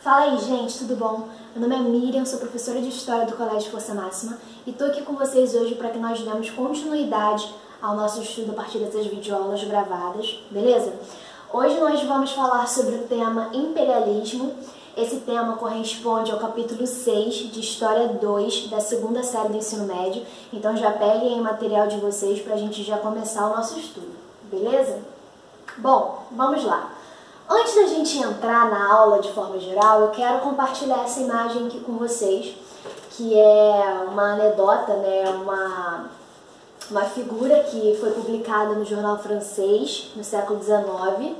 Fala aí, gente, tudo bom? Meu nome é Miriam, sou professora de História do Colégio Força Máxima e tô aqui com vocês hoje para que nós demos continuidade ao nosso estudo a partir dessas videoaulas gravadas, beleza? Hoje nós vamos falar sobre o tema imperialismo. Esse tema corresponde ao capítulo 6 de História 2 da segunda série do ensino médio, então já peguem o material de vocês para a gente já começar o nosso estudo, beleza? Bom, vamos lá. Antes da gente entrar na aula de forma geral, eu quero compartilhar essa imagem aqui com vocês, que é uma anedota, né, uma figura que foi publicada no jornal francês no século XIX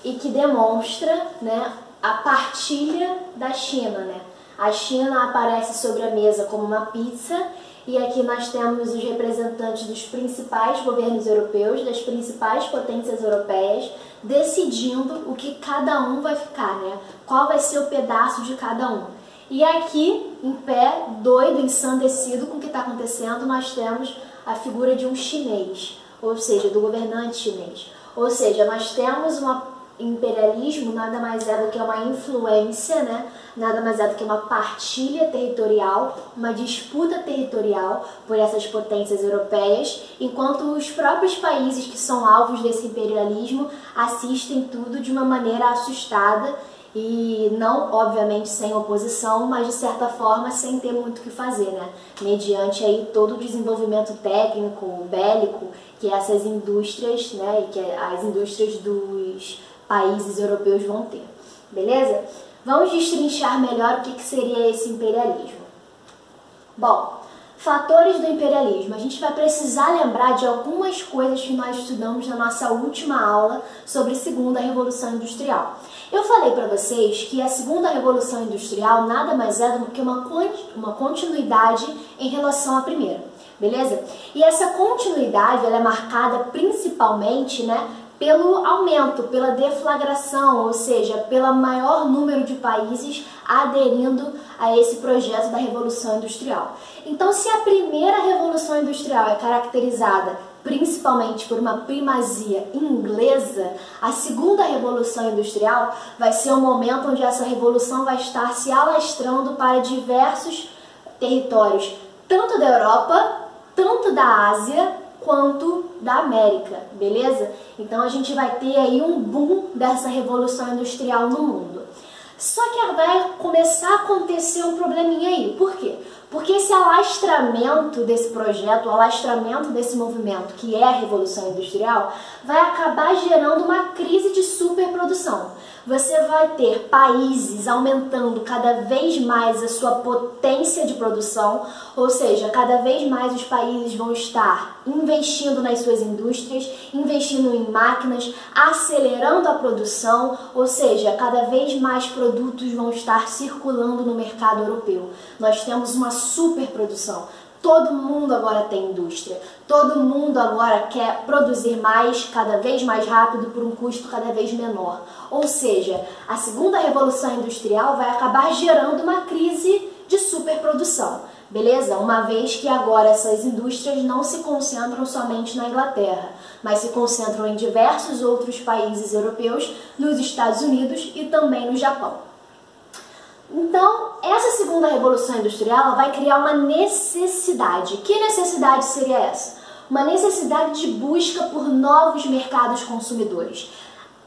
e que demonstra, né, a partilha da China, né? A China aparece sobre a mesa como uma pizza e aqui nós temos os representantes dos principais governos europeus, das principais potências europeias, decidindo o que cada um vai ficar, né? Qual vai ser o pedaço de cada um. E aqui, em pé, doido, ensandecido com o que está acontecendo, nós temos a figura de um chinês, ou seja, do governante chinês. Ou seja, nós temos imperialismo nada mais é do que uma influência, né? Nada mais é do que uma partilha territorial, uma disputa territorial por essas potências europeias, enquanto os próprios países que são alvos desse imperialismo assistem tudo de uma maneira assustada e não, obviamente, sem oposição, mas de certa forma sem ter muito o que fazer, né? Mediante aí todo o desenvolvimento técnico, bélico, que essas indústrias, né, e que as indústrias dos países europeus vão ter, beleza? Vamos destrinchar melhor o que seria esse imperialismo. Bom, fatores do imperialismo. A gente vai precisar lembrar de algumas coisas que nós estudamos na nossa última aula sobre a Segunda Revolução Industrial. Eu falei para vocês que a Segunda Revolução Industrial nada mais é do que uma continuidade em relação à primeira, beleza? E essa continuidade ela é marcada principalmente, né, pelo aumento, pela deflagração, ou seja, pelo maior número de países aderindo a esse projeto da Revolução Industrial. Então, se a primeira Revolução Industrial é caracterizada principalmente por uma primazia inglesa, a segunda Revolução Industrial vai ser um momento onde essa revolução vai estar se alastrando para diversos territórios, tanto da Europa, tanto da Ásia, quanto da América, beleza? Então a gente vai ter aí um boom dessa revolução industrial no mundo. Só que vai começar a acontecer um probleminha aí. Por quê? Porque esse alastramento desse projeto, o alastramento desse movimento, que é a Revolução Industrial, vai acabar gerando uma crise de superprodução. Você vai ter países aumentando cada vez mais a sua potência de produção, ou seja, cada vez mais os países vão estar investindo nas suas indústrias, investindo em máquinas, acelerando a produção, ou seja, cada vez mais produtos vão estar circulando no mercado europeu. Nós temos uma superprodução. Todo mundo agora tem indústria, todo mundo agora quer produzir mais, cada vez mais rápido, por um custo cada vez menor. Ou seja, a segunda revolução industrial vai acabar gerando uma crise de superprodução, beleza? Uma vez que agora essas indústrias não se concentram somente na Inglaterra, mas se concentram em diversos outros países europeus, nos Estados Unidos e também no Japão. Então, essa segunda revolução industrial ela vai criar uma necessidade. Que necessidade seria essa? Uma necessidade de busca por novos mercados consumidores.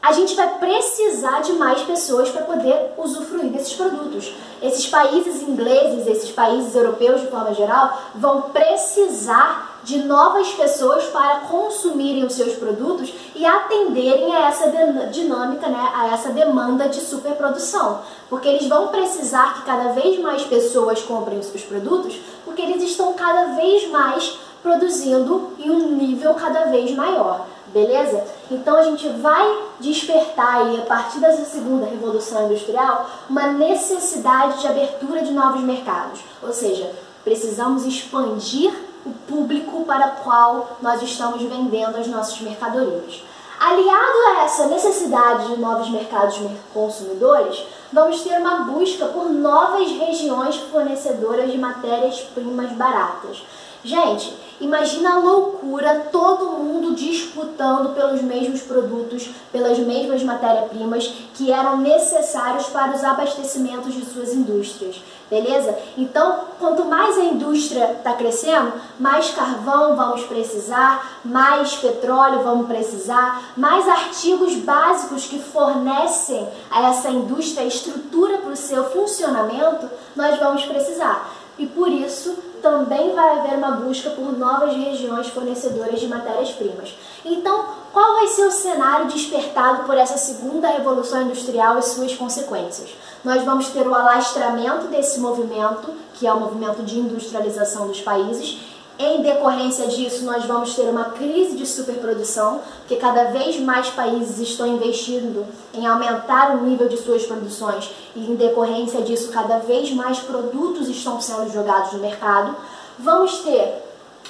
A gente vai precisar de mais pessoas para poder usufruir desses produtos. Esses países ingleses, esses países europeus de forma geral, vão precisar de novas pessoas para consumirem os seus produtos e atenderem a essa dinâmica, né, a essa demanda de superprodução. Porque eles vão precisar que cada vez mais pessoas comprem os seus produtos, porque eles estão cada vez mais produzindo em um nível cada vez maior. Beleza? Então a gente vai despertar aí, a partir dessa segunda revolução industrial, uma necessidade de abertura de novos mercados. Ou seja, precisamos expandir o público para o qual nós estamos vendendo as nossas mercadorias. Aliado a essa necessidade de novos mercados consumidores, vamos ter uma busca por novas regiões fornecedoras de matérias-primas baratas. Gente, Imagina a loucura, todo mundo disputando pelos mesmos produtos, pelas mesmas matérias-primas que eram necessários para os abastecimentos de suas indústrias, beleza? Então, quanto mais a indústria está crescendo, mais carvão vamos precisar, mais petróleo vamos precisar, mais artigos básicos que fornecem a essa indústria a estrutura para o seu funcionamento, nós vamos precisar. E por isso também vai haver uma busca por novas regiões fornecedoras de matérias-primas. Então, qual vai ser o cenário despertado por essa segunda revolução industrial e suas consequências? Nós vamos ter o alastramento desse movimento, que é o movimento de industrialização dos países. Em decorrência disso, nós vamos ter uma crise de superprodução, porque cada vez mais países estão investindo em aumentar o nível de suas produções e, em decorrência disso, cada vez mais produtos estão sendo jogados no mercado. Vamos ter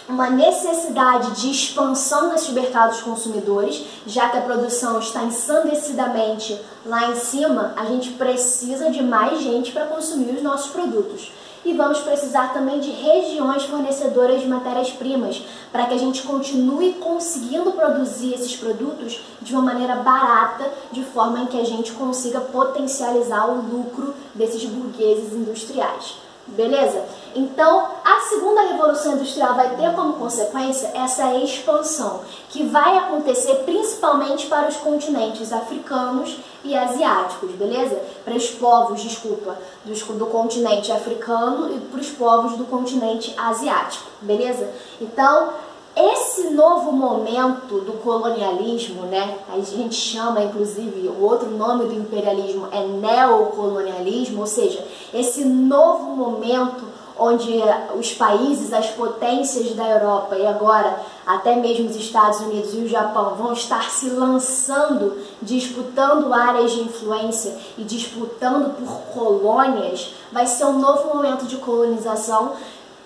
uma necessidade de expansão nesses mercados consumidores, já que a produção está ensandecidamente lá em cima, a gente precisa de mais gente para consumir os nossos produtos. E vamos precisar também de regiões fornecedoras de matérias-primas, para que a gente continue conseguindo produzir esses produtos de uma maneira barata, de forma em que a gente consiga potencializar o lucro desses burgueses industriais. Beleza? Então, a segunda revolução industrial vai ter como consequência essa expansão, que vai acontecer principalmente para os continentes africanos e asiáticos, beleza? Para os povos, do continente africano e para os povos do continente asiático, beleza? Então, esse novo momento do colonialismo, né, a gente chama, inclusive, o outro nome do imperialismo é neocolonialismo, ou seja, esse novo momento onde os países, as potências da Europa e agora até mesmo os Estados Unidos e o Japão vão estar se lançando, disputando áreas de influência e disputando por colônias, vai ser um novo momento de colonização.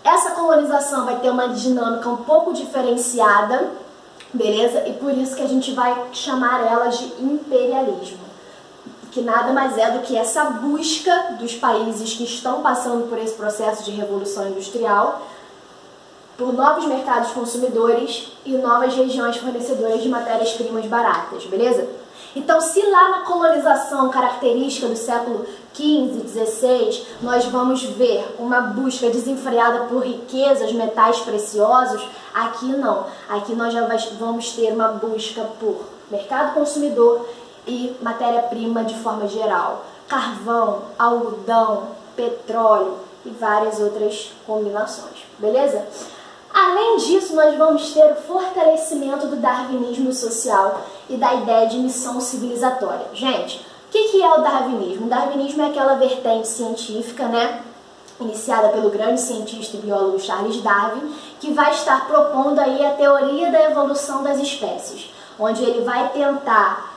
Essa colonização vai ter uma dinâmica um pouco diferenciada, beleza? E por isso que a gente vai chamar ela de imperialismo, que nada mais é do que essa busca dos países que estão passando por esse processo de revolução industrial por novos mercados consumidores e novas regiões fornecedoras de matérias-primas baratas, beleza? Então, se lá na colonização característica do século XV, XVI, nós vamos ver uma busca desenfreada por riquezas, metais preciosos, aqui não. Aqui nós já vamos ter uma busca por mercado consumidor e matéria-prima de forma geral. Carvão, algodão, petróleo e várias outras combinações, beleza? Além disso, nós vamos ter o fortalecimento do darwinismo social e da ideia de missão civilizatória. Gente, o que é o darwinismo? O darwinismo é aquela vertente científica, né, iniciada pelo grande cientista e biólogo Charles Darwin, que vai estar propondo aí a teoria da evolução das espécies, onde ele vai tentar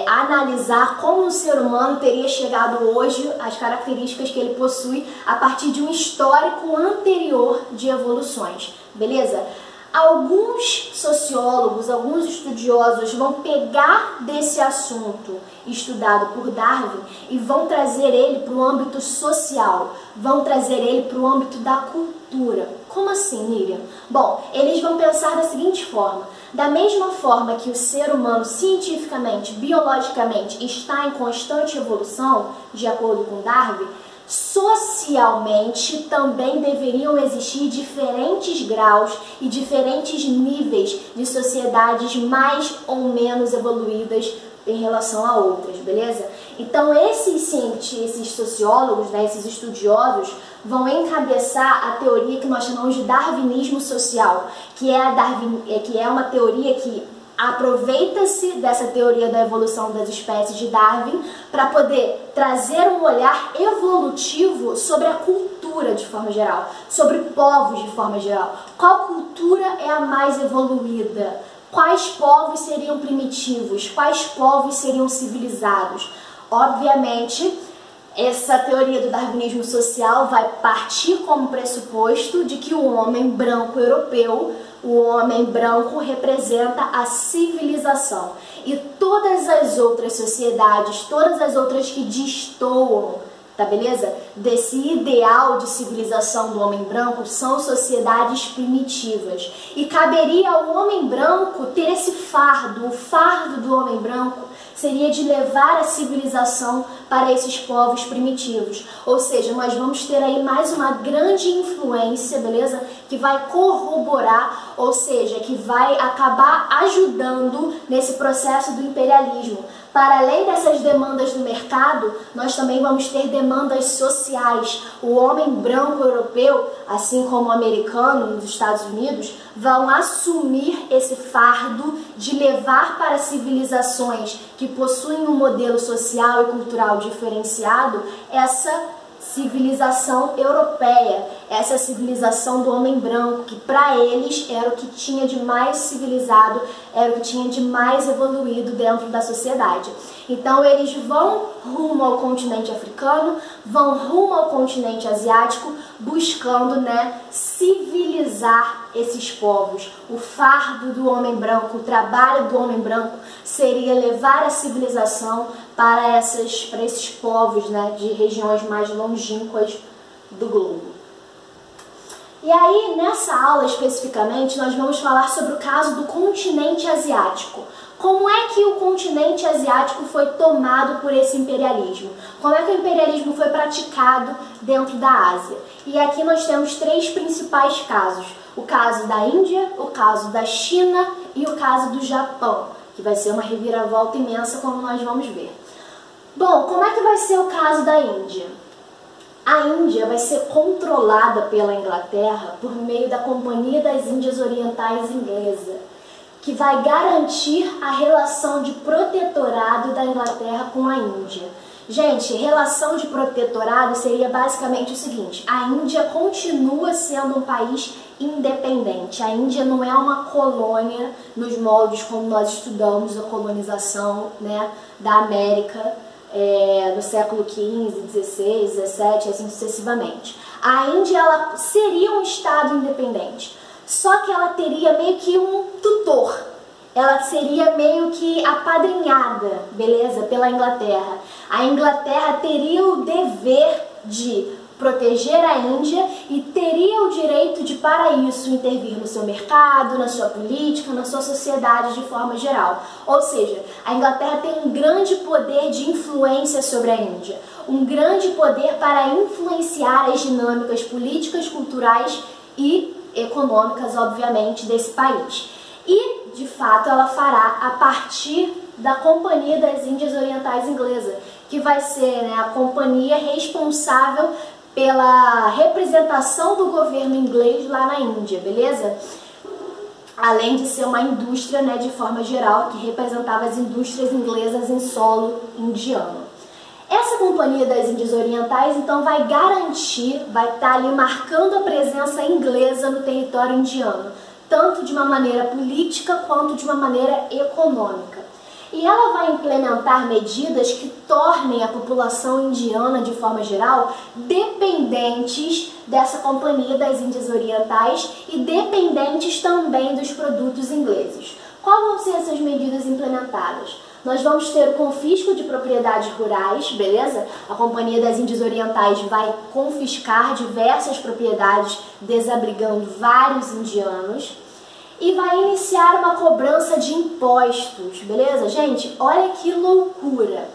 analisar como o ser humano teria chegado hoje às características que ele possui a partir de um histórico anterior de evoluções, beleza? Alguns sociólogos, alguns estudiosos vão pegar desse assunto estudado por Darwin e vão trazer ele para o âmbito social, vão trazer ele para o âmbito da cultura. Como assim, Miriam? Bom, eles vão pensar da seguinte forma: da mesma forma que o ser humano cientificamente, biologicamente está em constante evolução, de acordo com Darwin, socialmente também deveriam existir diferentes graus e diferentes níveis de sociedades mais ou menos evoluídas em relação a outras, beleza? Então esses sociólogos, né, esses estudiosos, vão encabeçar a teoria que nós chamamos de darwinismo social, que é uma teoria que aproveita-se dessa teoria da evolução das espécies de Darwin para poder trazer um olhar evolutivo sobre a cultura de forma geral, sobre povos de forma geral. Qual cultura é a mais evoluída? Quais povos seriam primitivos? Quais povos seriam civilizados? Obviamente, essa teoria do darwinismo social vai partir como pressuposto de que o homem branco europeu, o homem branco representa a civilização. E todas as outras sociedades, todas as outras que destoam tá beleza? Desse ideal de civilização do homem branco são sociedades primitivas. E caberia ao homem branco ter esse fardo. O fardo do homem branco seria de levar a civilização para esses povos primitivos. Ou seja, nós vamos ter aí mais uma grande influência, beleza? Que vai corroborar, ou seja, que vai acabar ajudando nesse processo do imperialismo. Para além dessas demandas do mercado, nós também vamos ter demandas sociais. O homem branco europeu, assim como o americano nos Estados Unidos, vão assumir esse fardo de levar para civilizações que possuem um modelo social e cultural diferenciado essa civilização europeia, essa civilização do homem branco, que para eles era o que tinha de mais civilizado, era o que tinha de mais evoluído dentro da sociedade. Então eles vão rumo ao continente africano, vão rumo ao continente asiático, buscando, né, civilizar esses povos. O fardo do homem branco, o trabalho do homem branco seria levar a civilização para esses povos, né, de regiões mais longínquas do globo. E aí, nessa aula especificamente, nós vamos falar sobre o caso do continente asiático. Como é que o continente asiático foi tomado por esse imperialismo? Como é que o imperialismo foi praticado dentro da Ásia? E aqui nós temos três principais casos. O caso da Índia, o caso da China e o caso do Japão, que vai ser uma reviravolta imensa, como nós vamos ver. Bom, como é que vai ser o caso da Índia? A Índia vai ser controlada pela Inglaterra por meio da Companhia das Índias Orientais Inglesa, que vai garantir a relação de protetorado da Inglaterra com a Índia. Gente, relação de protetorado seria basicamente o seguinte: a Índia continua sendo um país independente. A Índia não é uma colônia nos moldes como nós estudamos a colonização, né, da América no século XV, XVI, XVII, assim sucessivamente. A Índia ela seria um estado independente, só que ela teria meio que um tutor. Ela seria meio que apadrinhada, beleza, pela Inglaterra. A Inglaterra teria o dever de proteger a Índia e teria o direito de, para isso, intervir no seu mercado, na sua política, na sua sociedade de forma geral. Ou seja, a Inglaterra tem um grande poder de influência sobre a Índia, um grande poder para influenciar as dinâmicas políticas, culturais e econômicas, obviamente, desse país. E, de fato, ela fará a partir da Companhia das Índias Orientais Inglesa, que vai ser, né, a companhia responsável pela representação do governo inglês lá na Índia, beleza? Além de ser uma indústria, né, de forma geral, que representava as indústrias inglesas em solo indiano. Essa Companhia das Índias Orientais, então, vai garantir, vai estar ali marcando a presença inglesa no território indiano, tanto de uma maneira política quanto de uma maneira econômica. E ela vai implementar medidas que tornem a população indiana, de forma geral, dependentes dessa Companhia das Índias Orientais e dependentes também dos produtos ingleses. Quais vão ser essas medidas implementadas? Nós vamos ter o confisco de propriedades rurais, beleza? A Companhia das Índias Orientais vai confiscar diversas propriedades, desabrigando vários indianos. E vai iniciar uma cobrança de impostos, beleza? Gente, olha que loucura!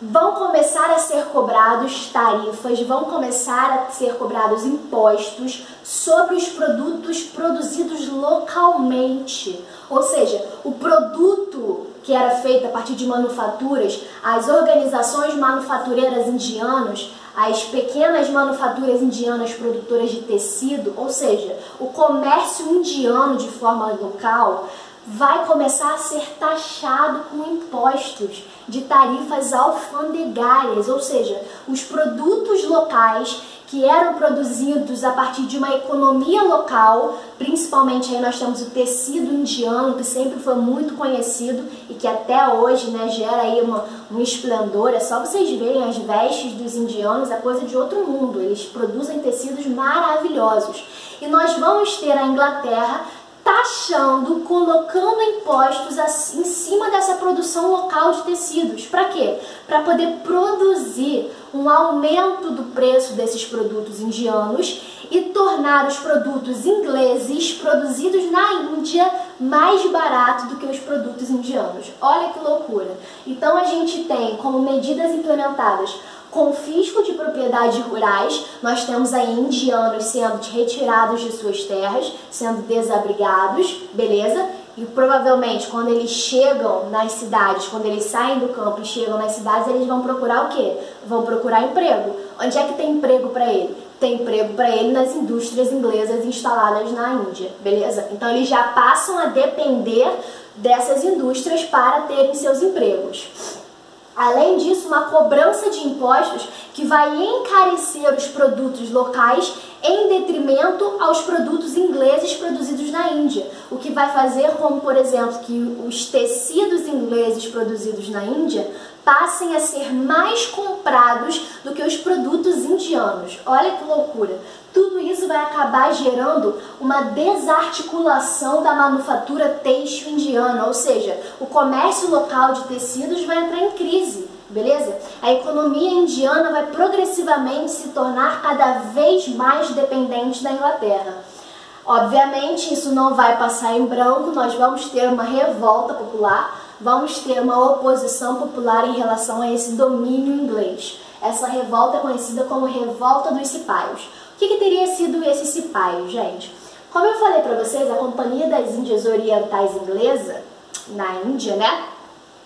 Vão começar a ser cobrados tarifas, vão começar a ser cobrados impostos sobre os produtos produzidos localmente. Ou seja, o produto que era feito a partir de manufaturas, as organizações manufatureiras indianas, as pequenas manufaturas indianas produtoras de tecido, ou seja, o comércio indiano de forma local, vai começar a ser taxado com impostos de tarifas alfandegárias, ou seja, os produtos locais que eram produzidos a partir de uma economia local, principalmente aí nós temos o tecido indiano, que sempre foi muito conhecido e que até hoje, né, gera aí um esplendor. É só vocês verem as vestes dos indianos, é coisa de outro mundo, eles produzem tecidos maravilhosos. E nós vamos ter a Inglaterra taxando, colocando impostos em cima dessa produção local de tecidos. Para quê? Para poder produzir um um aumento do preço desses produtos indianos e tornar os produtos ingleses produzidos na Índia mais barato do que os produtos indianos. Olha que loucura! Então a gente tem como medidas implementadas confisco de propriedades rurais, nós temos aí indianos sendo retirados de suas terras, sendo desabrigados, beleza? E provavelmente quando eles chegam nas cidades, quando eles saem do campo e chegam nas cidades, eles vão procurar o quê? Vão procurar emprego. Onde é que tem emprego para ele? Tem emprego para ele nas indústrias inglesas instaladas na Índia, beleza? Então eles já passam a depender dessas indústrias para terem seus empregos. Além disso, uma cobrança de impostos que vai encarecer os produtos locais em detrimento aos produtos ingleses produzidos na Índia. O que vai fazer como, por exemplo, que os tecidos ingleses produzidos na Índia passem a ser mais comprados do que os produtos indianos. Olha que loucura! Tudo isso vai acabar gerando uma desarticulação da manufatura têxtil indiana, ou seja, o comércio local de tecidos vai entrar em crise, beleza? A economia indiana vai progressivamente se tornar cada vez mais dependente da Inglaterra. Obviamente, isso não vai passar em branco, nós vamos ter uma revolta popular, vamos ter uma oposição popular em relação a esse domínio inglês. Essa revolta é conhecida como Revolta dos Cipaios. O que teria sido esse cipaio, gente? Como eu falei para vocês, a Companhia das Índias Orientais Inglesa, na Índia, né?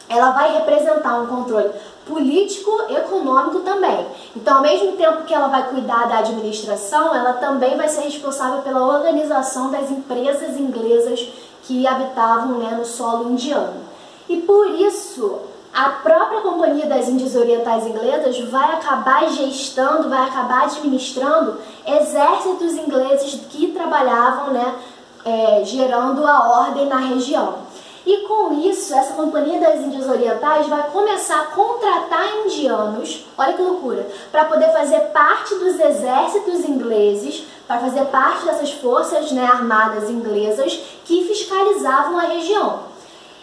Ela vai representar um controle político e econômico também. Então, ao mesmo tempo que ela vai cuidar da administração, ela também vai ser responsável pela organização das empresas inglesas que habitavam, né, no solo indiano. E por isso, a própria Companhia das Índias Orientais Inglesas vai acabar gestando, vai acabar administrando exércitos ingleses que trabalhavam, né, gerando a ordem na região. E com isso, essa Companhia das Índias Orientais vai começar a contratar indianos, olha que loucura, para poder fazer parte dos exércitos ingleses, para fazer parte dessas forças, né, armadas inglesas que fiscalizavam a região.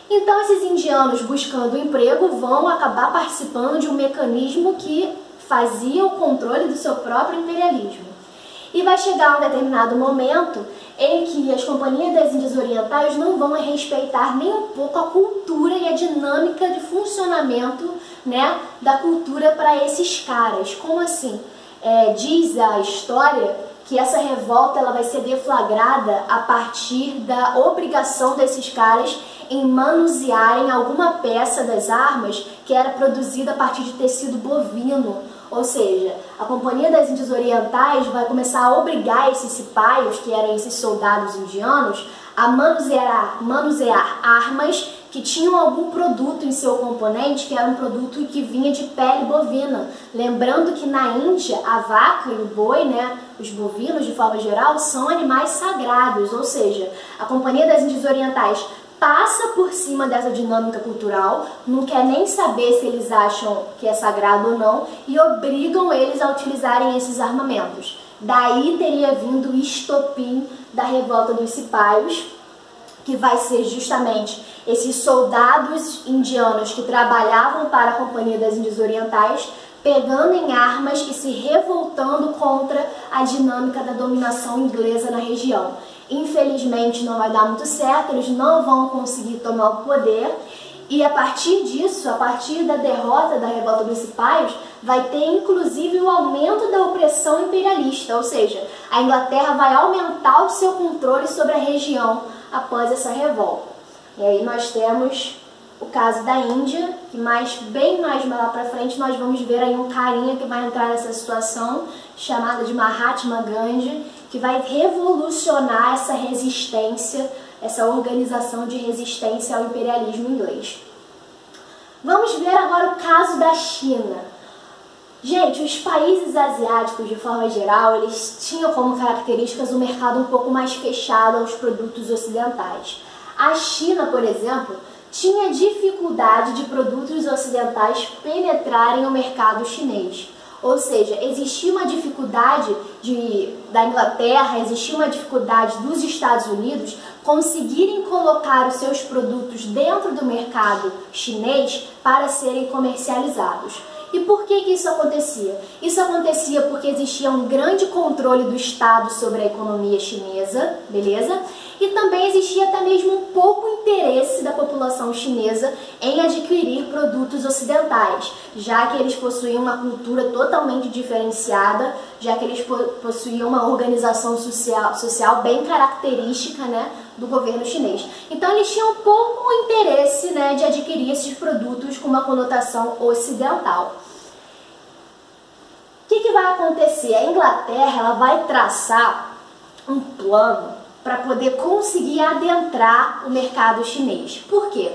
Então, esses indianos buscando emprego vão acabar participando de um mecanismo que fazia o controle do seu próprio imperialismo. E vai chegar um determinado momento em que as Companhias das Índias Orientais não vão respeitar nem um pouco a cultura e a dinâmica de funcionamento, né, da cultura para esses caras. Como assim? Diz a história que essa revolta ela vai ser deflagrada a partir da obrigação desses caras em manusearem alguma peça das armas que era produzida a partir de tecido bovino. Ou seja, a Companhia das Índias Orientais vai começar a obrigar esses cipaios, que eram esses soldados indianos, a manusear armas que tinham algum produto em seu componente, que era um produto que vinha de pele bovina. Lembrando que na Índia, a vaca e o boi, né, os bovinos de forma geral, são animais sagrados, ou seja, a Companhia das Índias Orientais passa por cima dessa dinâmica cultural, não quer nem saber se eles acham que é sagrado ou não, e obrigam eles a utilizarem esses armamentos. Daí teria vindo o estopim da Revolta dos Cipaios, que vai ser justamente esses soldados indianos que trabalhavam para a Companhia das Índias Orientais, pegando em armas e se revoltando contra a dinâmica da dominação inglesa na região. Infelizmente não vai dar muito certo, eles não vão conseguir tomar o poder e a partir disso, a partir da derrota da Revolta dos Cipaios, vai ter inclusive o aumento da opressão imperialista, ou seja, a Inglaterra vai aumentar o seu controle sobre a região após essa revolta. E aí nós temos o caso da Índia, que bem mais lá pra frente nós vamos ver aí um carinha que vai entrar nessa situação, chamado de Mahatma Gandhi, que vai revolucionar essa resistência, essa organização de resistência ao imperialismo inglês. Vamos ver agora o caso da China. Gente, os países asiáticos, de forma geral, eles tinham como características um mercado um pouco mais fechado aos produtos ocidentais. A China, por exemplo, tinha dificuldade de produtos ocidentais penetrarem o mercado chinês. Ou seja, existia uma dificuldade da Inglaterra, existia uma dificuldade dos Estados Unidos conseguirem colocar os seus produtos dentro do mercado chinês para serem comercializados. E por que isso acontecia? Isso acontecia porque existia um grande controle do Estado sobre a economia chinesa, beleza? E também existia até mesmo um pouco interesse da população chinesa em adquirir produtos ocidentais, já que eles possuíam uma cultura totalmente diferenciada, já que eles possuíam uma organização social bem característica, né, do governo chinês. Então eles tinham um pouco interesse, né, de adquirir esses produtos com uma conotação ocidental. O que vai acontecer? A Inglaterra ela vai traçar um plano para poder conseguir adentrar o mercado chinês. Por quê?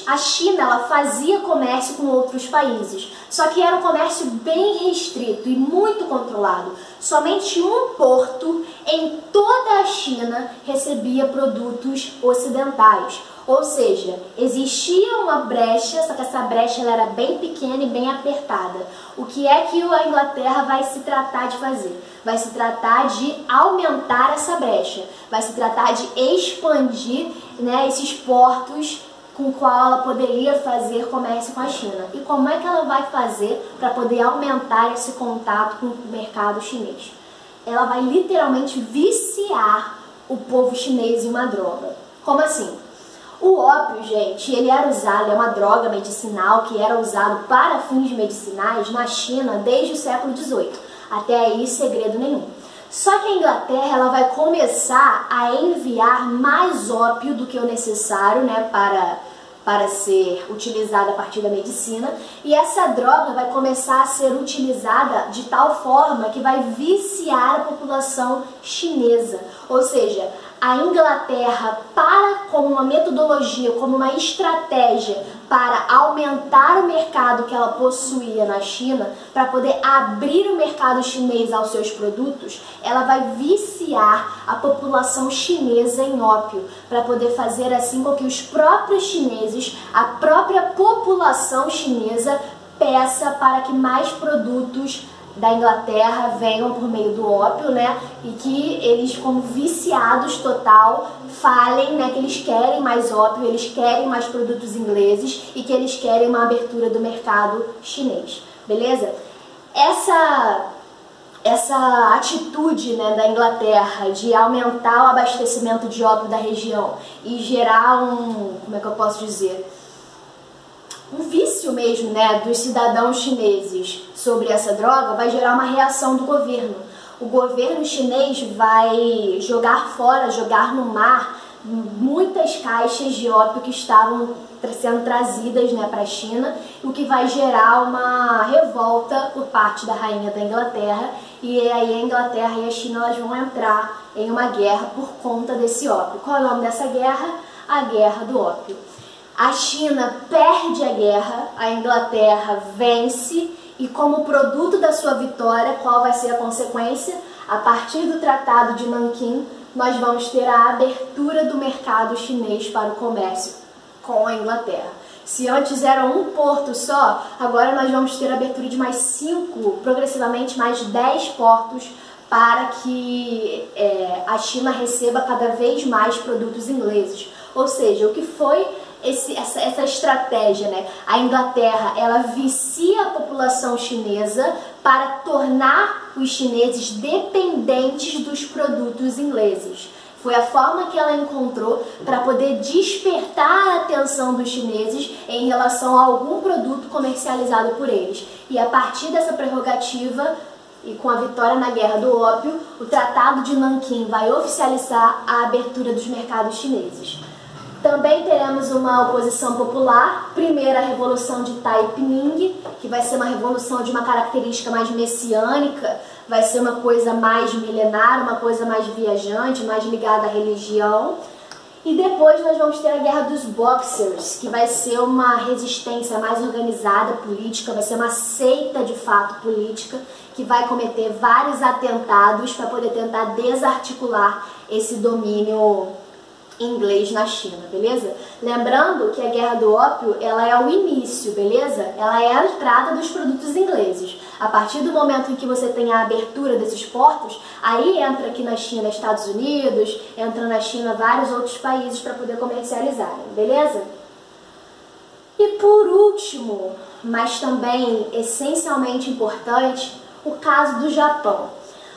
A China ela fazia comércio com outros países, só que era um comércio bem restrito e muito controlado. Somente um porto em toda a China recebia produtos ocidentais. Ou seja, existia uma brecha, só que essa brecha ela era bem pequena e bem apertada. O que é que a Inglaterra vai se tratar de fazer? Vai se tratar de aumentar essa brecha, vai se tratar de expandir, né, esses portos com o qual ela poderia fazer comércio com a China. E como é que ela vai fazer para poder aumentar esse contato com o mercado chinês? Ela vai literalmente viciar o povo chinês em uma droga. Como assim? O ópio, gente, ele era usado, é uma droga medicinal que era usado para fins medicinais na China desde o século XVIII. Até aí, segredo nenhum. Só que a Inglaterra ela vai começar a enviar mais ópio do que o necessário, né, para ser utilizada a partir da medicina, e essa droga vai começar a ser utilizada de tal forma que vai viciar a população chinesa. Ou seja, a Inglaterra, como uma metodologia, como uma estratégia para aumentar o mercado que ela possuía na China, para poder abrir o mercado chinês aos seus produtos, ela vai viciar a população chinesa em ópio, para poder fazer assim com que os próprios chineses, a própria população chinesa, peça para que mais produtos da Inglaterra venham por meio do ópio, né, e que eles, como viciados total, falem, né, que eles querem mais ópio, eles querem mais produtos ingleses e que eles querem uma abertura do mercado chinês, beleza? Essa atitude, né, da Inglaterra de aumentar o abastecimento de ópio da região e gerar como é que eu posso dizer, um vício mesmo, né, dos cidadãos chineses sobre essa droga, vai gerar uma reação do governo. O governo chinês vai jogar fora, jogar no mar, muitas caixas de ópio que estavam sendo trazidas, né, para a China, o que vai gerar uma revolta por parte da rainha da Inglaterra, e aí a Inglaterra e a China elas vão entrar em uma guerra por conta desse ópio. Qual é o nome dessa guerra? A Guerra do Ópio. A China perde a guerra, a Inglaterra vence e como produto da sua vitória, qual vai ser a consequência? A partir do Tratado de Nanquim, nós vamos ter a abertura do mercado chinês para o comércio com a Inglaterra. Se antes era um porto só, agora nós vamos ter a abertura de mais 5, progressivamente mais 10 portos para que a China receba cada vez mais produtos ingleses. Ou seja, o que foi essa estratégia, né? A Inglaterra, ela vicia a população chinesa para tornar os chineses dependentes dos produtos ingleses. Foi a forma que ela encontrou para poder despertar a atenção dos chineses em relação a algum produto comercializado por eles. E a partir dessa prerrogativa, e com a vitória na Guerra do Ópio, o Tratado de Nanquim vai oficializar a abertura dos mercados chineses. Também teremos uma oposição popular, primeiro a Revolução de Taiping, que vai ser uma revolução de uma característica mais messiânica, vai ser uma coisa mais milenar, uma coisa mais viajante, mais ligada à religião. E depois nós vamos ter a Guerra dos Boxers, que vai ser uma resistência mais organizada política, vai ser uma seita de fato política, que vai cometer vários atentados para poder tentar desarticular esse domínio inglês na China, beleza? Lembrando que a Guerra do Ópio, ela é o início, beleza? Ela é a entrada dos produtos ingleses. A partir do momento em que você tem a abertura desses portos, aí entra aqui na China Estados Unidos, entra na China vários outros países para poder comercializar, beleza? E por último, mas também essencialmente importante, o caso do Japão.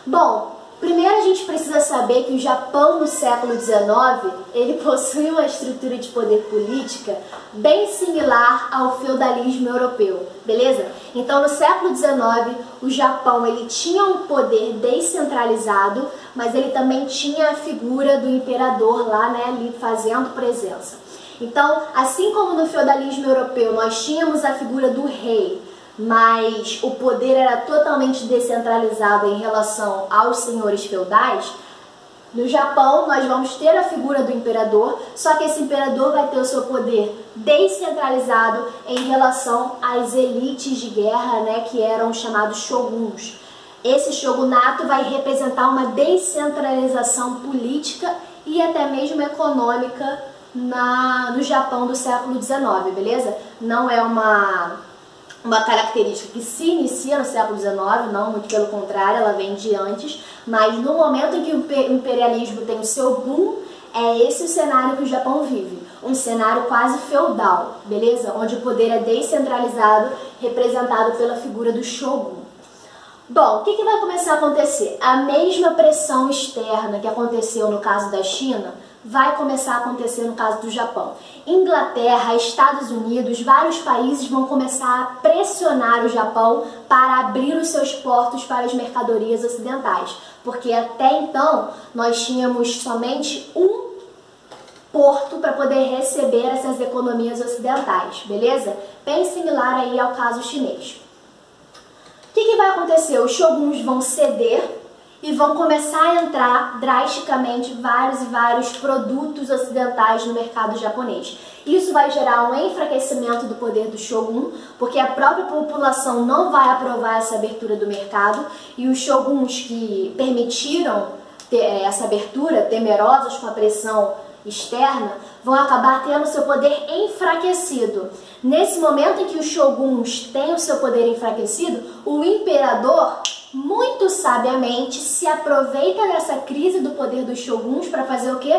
Bom, primeiro a gente precisa saber que o Japão no século XIX, ele possui uma estrutura de poder política bem similar ao feudalismo europeu, beleza? Então no século XIX, o Japão ele tinha um poder descentralizado, mas ele também tinha a figura do imperador lá, né, ali fazendo presença. Então, assim como no feudalismo europeu nós tínhamos a figura do rei, mas o poder era totalmente descentralizado em relação aos senhores feudais, no Japão nós vamos ter a figura do imperador, só que esse imperador vai ter o seu poder descentralizado em relação às elites de guerra, né, que eram chamados shoguns. Esse shogunato vai representar uma descentralização política e até mesmo econômica no Japão do século XIX, beleza? Não é uma característica que se inicia no século XIX, não, muito pelo contrário, ela vem de antes, mas no momento em que o imperialismo tem o seu boom, é esse o cenário que o Japão vive, um cenário quase feudal, beleza? Onde o poder é descentralizado, representado pela figura do shogun. Bom, o que vai começar a acontecer? A mesma pressão externa que aconteceu no caso da China vai começar a acontecer no caso do Japão. Inglaterra, Estados Unidos, vários países vão começar a pressionar o Japão para abrir os seus portos para as mercadorias ocidentais, porque até então nós tínhamos somente um porto para poder receber essas economias ocidentais, beleza? Bem similar aí ao caso chinês. O que vai acontecer? Os shoguns vão ceder e vão começar a entrar drasticamente vários produtos ocidentais no mercado japonês. Isso vai gerar um enfraquecimento do poder do shogun, porque a própria população não vai aprovar essa abertura do mercado, e os shoguns que permitiram essa abertura, temerosos com a pressão externa, vão acabar tendo seu poder enfraquecido. Nesse momento em que os shoguns têm o seu poder enfraquecido, o imperador muito sabiamente se aproveita dessa crise do poder dos shoguns para fazer o quê?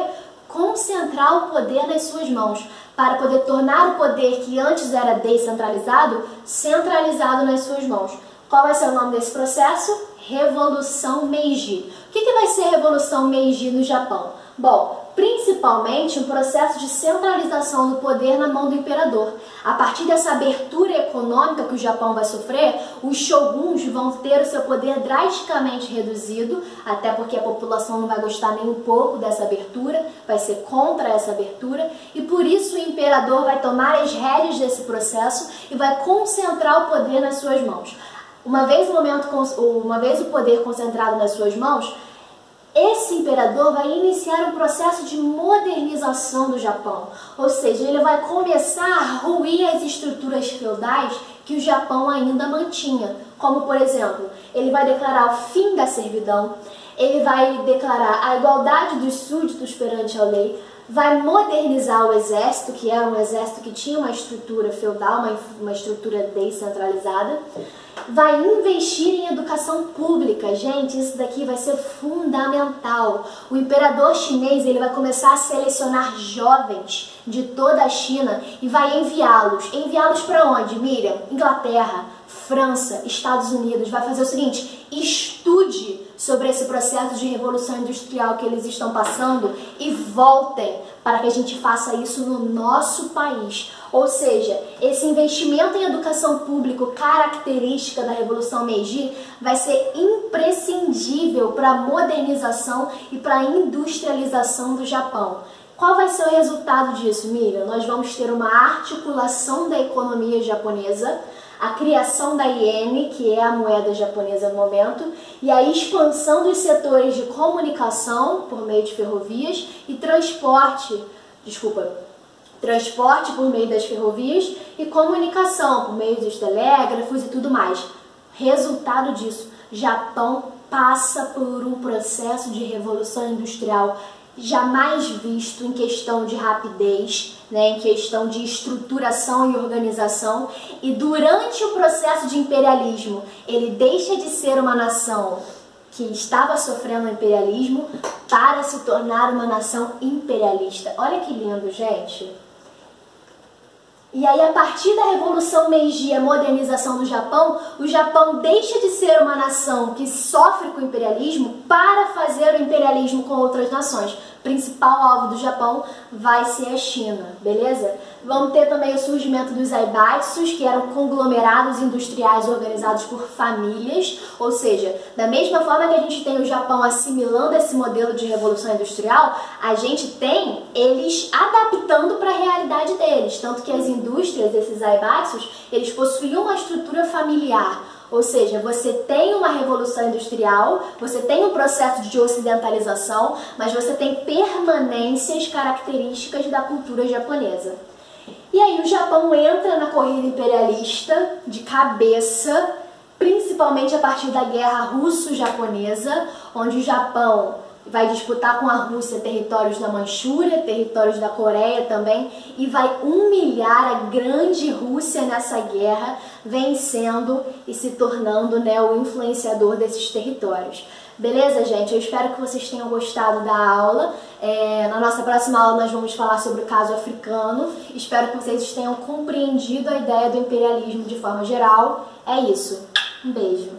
Concentrar o poder nas suas mãos, para poder tornar o poder que antes era descentralizado, centralizado nas suas mãos. Qual vai ser o nome desse processo? Revolução Meiji. O que vai ser a Revolução Meiji no Japão? Bom, principalmente um processo de centralização do poder na mão do imperador. A partir dessa abertura econômica que o Japão vai sofrer, os shoguns vão ter o seu poder drasticamente reduzido, até porque a população não vai gostar nem um pouco dessa abertura, vai ser contra essa abertura, e por isso o imperador vai tomar as rédeas desse processo e vai concentrar o poder nas suas mãos. Uma vez o poder concentrado nas suas mãos, esse imperador vai iniciar um processo de modernização do Japão, ou seja, ele vai começar a ruir as estruturas feudais que o Japão ainda mantinha, como por exemplo, ele vai declarar o fim da servidão, ele vai declarar a igualdade dos súditos perante a lei, vai modernizar o exército, que era um exército que tinha uma estrutura feudal, uma estrutura descentralizada, vai investir em educação pública. Gente, isso daqui vai ser fundamental. O imperador chinês ele vai começar a selecionar jovens de toda a China e vai enviá-los. Enviá-los para onde, Miriam? Inglaterra, França, Estados Unidos. Vai fazer o seguinte, estude sobre esse processo de revolução industrial que eles estão passando e voltem para que a gente faça isso no nosso país. Ou seja, esse investimento em educação pública, característica da Revolução Meiji, vai ser imprescindível para a modernização e para a industrialização do Japão. Qual vai ser o resultado disso, Miriam? Nós vamos ter uma articulação da economia japonesa, a criação da iene, que é a moeda japonesa no momento, e a expansão dos setores de comunicação por meio de ferrovias e transporte por meio das ferrovias e comunicação por meio dos telégrafos e tudo mais. Resultado disso, Japão passa por um processo de revolução industrial jamais visto em questão de rapidez, né, em questão de estruturação e organização, e durante o processo de imperialismo, ele deixa de ser uma nação que estava sofrendo imperialismo para se tornar uma nação imperialista. Olha que lindo, gente! E aí, a partir da Revolução Meiji, a modernização do Japão, o Japão deixa de ser uma nação que sofre com o imperialismo para fazer o imperialismo com outras nações. O principal alvo do Japão vai ser a China, beleza? Vamos ter também o surgimento dos zaibatsus, que eram conglomerados industriais organizados por famílias, ou seja, da mesma forma que a gente tem o Japão assimilando esse modelo de revolução industrial, a gente tem eles adaptando para a realidade deles, tanto que as indústrias, esses zaibatsus, eles possuíam uma estrutura familiar. Ou seja, você tem uma revolução industrial, você tem um processo de ocidentalização, mas você tem permanências características da cultura japonesa. E aí o Japão entra na corrida imperialista de cabeça, principalmente a partir da Guerra Russo-Japonesa, onde o Japão vai disputar com a Rússia territórios da Manchúria, territórios da Coreia também, e vai humilhar a grande Rússia nessa guerra, vencendo e se tornando, né, o influenciador desses territórios. Beleza, gente? Eu espero que vocês tenham gostado da aula. Na nossa próxima aula nós vamos falar sobre o caso africano. Espero que vocês tenham compreendido a ideia do imperialismo de forma geral. É isso. Um beijo.